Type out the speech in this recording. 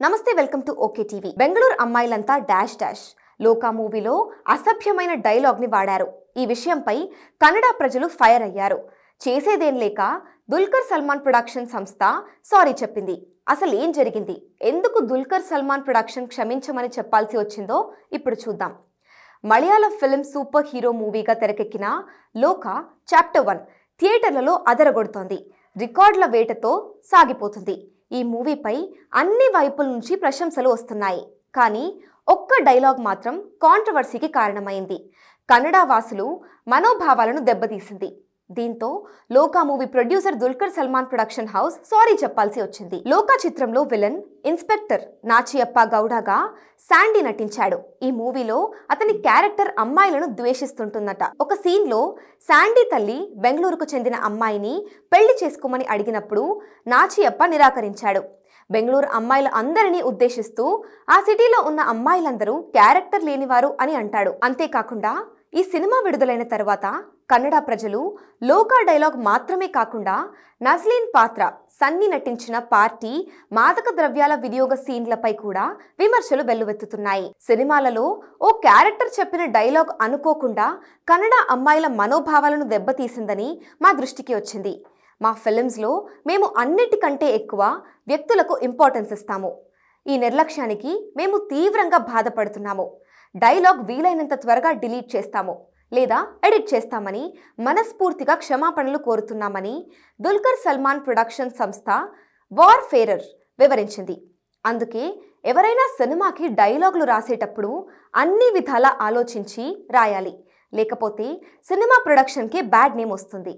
నమస్తే welcome to OK TV. Bengaluru అమ్మాయిలంతా dash dash Loka మూవీలో అసభ్యమైన డైలాగ్ ని వాడారు. ఈ విషయంపై కన్నడ ప్రజలు ఫైర్ అయ్యారు. చేసేదేం లేక దుల్కర్ సల్మాన్ ప్రొడక్షన్ సంస్థ సారీ చెప్పింది. అసలు ఏం జరిగింది, ఎందుకు దుల్కర్ సల్మాన్ ప్రొడక్షన్ క్షమించమని చెప్పాల్సి వచ్చిందో ఇప్పుడు చూద్దాం. మలయాళ ఫిల్మ్ సూపర్ హీరో మూవీగా తెరకెక్కిన లోకా చాప్టర్ 1 థియేటర్లలో అదరగొడుతోంది. రికార్డుల వేటతో సాగిపోతుంది. ఈ మూవీపై అన్ని వైపుల నుంచి ప్రశంసలు వస్తున్నాయి. కానీ ఒక్క డైలాగ్ మాత్రం కాంట్రవర్సీకి కారణమైంది. కన్నడ వాసులు మనోభావాలను దెబ్బతీసింది. దీంతో లోకా movie producer Dulquer Salman production house sorry చెప్పాల్సి వచ్చింది. లోకా చిత్రంలో విలన్ ఇన్స్పెక్టర్ నాచియప్ప గౌడగా శాండీ నటించాడు. ఈ మూవీలో అతని క్యారెక్టర్ అమ్మాయిలను ద్వేషిస్తుంటుందట. ఒక సీన్లో శాండీ తల్లి బెంగళూరుకు చెందిన అమ్మాయిని పెళ్లి చేసుకోమని అడిగినప్పుడు నాచియప్ప నిరాకరించాడు. బెంగళూరు అమ్మాయిల అందరినీ ఉద్దేశిస్తూ ఆ సిటీలో ఉన్న అమ్మాయిలందరూ క్యారెక్టర్ లేనివారు అని అంటాడు. అంతేకాకుండా ఈ సినిమా విడుదలైన తర్వాత కన్నడ ప్రజలు లోకా డైలాగ్ మాత్రమే కాకుండా నజ్లీన్ పాత్ర సన్నీ నటించిన పార్టీ మాదక ద్రవ్యాల వినియోగ సీన్లపై కూడా విమర్శలు వెల్లువెత్తుతున్నాయి. సినిమాలలో ఓ క్యారెక్టర్ చెప్పిన డైలాగ్ అనుకోకుండా కన్నడ అమ్మాయిల మనోభావాలను దెబ్బతీసిందని మా దృష్టికి వచ్చింది. మా ఫిల్మ్స్లో మేము అన్నిటికంటే ఎక్కువ వ్యక్తులకు ఇంపార్టెన్స్ ఇస్తాము. ఈ నిర్లక్ష్యానికి మేము తీవ్రంగా బాధపడుతున్నాము. డైలాగ్ వీలైనంత త్వరగా డిలీట్ చేస్తాము లేదా ఎడిట్ చేస్తామని మనస్ఫూర్తిగా క్షమాపణలు కోరుతున్నామని దుల్కర్ సల్మాన్ ప్రొడక్షన్ సంస్థ వార్ఫేరర్ వివరించింది. అందుకే ఎవరైనా సినిమాకి డైలాగులు రాసేటప్పుడు అన్ని విధాలా ఆలోచించి రాయాలి. లేకపోతే సినిమా ప్రొడక్షన్కి బ్యాడ్ నేమ్ వస్తుంది.